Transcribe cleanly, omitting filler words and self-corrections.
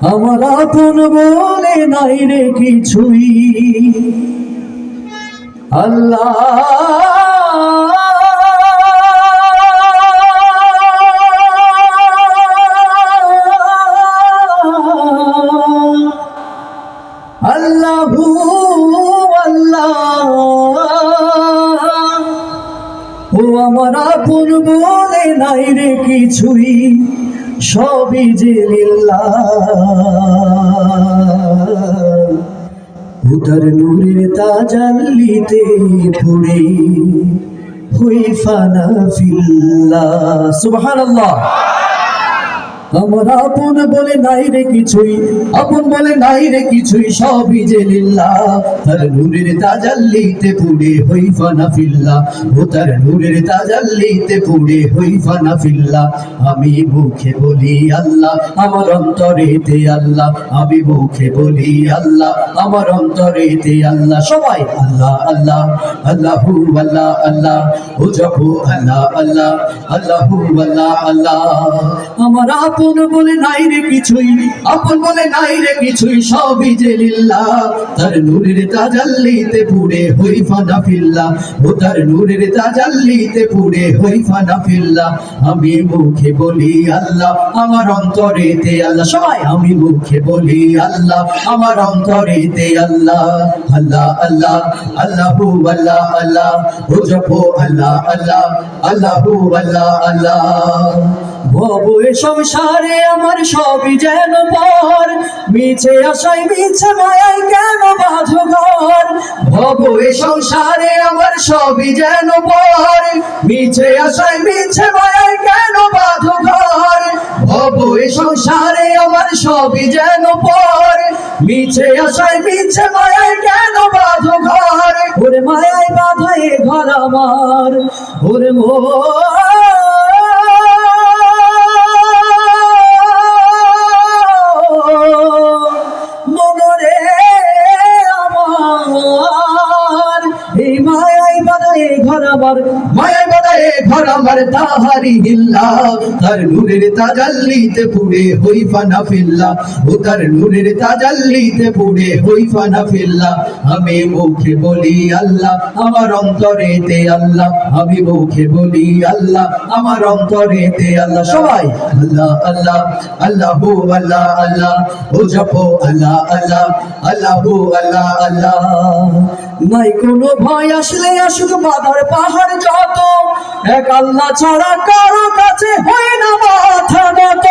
আমার আপন বলে নাই রে কিছুই। আল্লাহ আল্লাহু আল্লাহ, ও আমার আপন বলে নাই রে কিছুই, সবই যে লিল্লাহ। উতার নূরের তাজাল্লিতে পড়ে হই ফানা ফিল্লাহ। সুবহানাল্লাহ। আমার আপন বলে নাই রে কিছুই, আপন বলে নাই রে কিছুই, সবই যে লিল্লাহ। তার নূরের তাজাল্লিতে পুড়ে হই ফানা ফিল্লাহ, ও তার নূরের তাজাল্লিতে পুড়ে হই ফানা ফিল্লাহ। আমি মুখে বলি আল্লাহ, আমার অন্তরেতে আল্লাহ, আমি মুখে বলি আল্লাহ, আমার অন্তরেতে আল্লাহ। সবাই আল্লাহ আল্লাহ, আল্লাহু আল্লাহ আল্লাহ, ও জপো আল্লাহ আল্লাহ, আল্লাহু আল্লাহ আল্লাহ। আমার আপন বলে নাই রে কিছুই, আপন বলে নাই রে কিছুই, সবই যে লিল্লাহ। তার নূরের তাজাল্লিতে পুড়ে হই ফানা ফিল্লাহ, ও তার নূরের তাজাল্লিতে পুড়ে হই ফানা ফিল্লাহ। আমি মুখে বলি আল্লাহ, আমার অন্তরেতে আল্লাহ। সবাই আমি মুখে বলি আল্লাহ, আমার অন্তরেতে আল্লাহ। আল্লাহ আল্লাহ, আল্লাহু আল্লাহ আল্লাহ, ও জপো আল্লাহ আল্লাহ, আল্লাহু আল্লাহ আল্লাহ। ভব এ সংসারে আমার সবই যেন পর, মিছে আশায় মিছে মায়ায় কেন বাঁধো ঘর। ভব এ সংসারে আমার সবই যেন পর, মিছে আশায় মিছে মায়ায় কেন বাঁধো ঘর। ভব এ সংসারে আমার সবই যেন পর, মিছে আশায় মিছে মায়ায় কেন বাঁধো ঘর। ওরে মায়ায় বাঁধা এ ঘর আমার, ওরে মনরে আমার, এই মায়াই বাঁধায় ঘর আমার, মায়াই বাঁধায় ঘর আমার। তাহারি হিল্লাহ, তার নূরের তাজাল্লিতে পুড়ে হই ফানা ফিল্লাহ, ও তার নূরের তাজাল্লিতে পুড়ে হই ফানা ফিল্লাহ। আমি মুখে বলি আল্লাহ, আমার অন্তরেতে আল্লাহ, আমি মুখে বলি আল্লাহ, আমার অন্তরেতে আল্লাহ। সবাই আল্লাহ আল্লাহ, আল্লাহু আল্লাহ আল্লাহ, ও জপো আল্লাহ আল্লাহ, আল্লাহু আল্লাহ আল্লাহ। নাই কোনো ভয় আসলে আসুক বাধার পাহাড় যত, এক আল্লাহ ছাড়া কারো কাছে হয় না মাথা নত।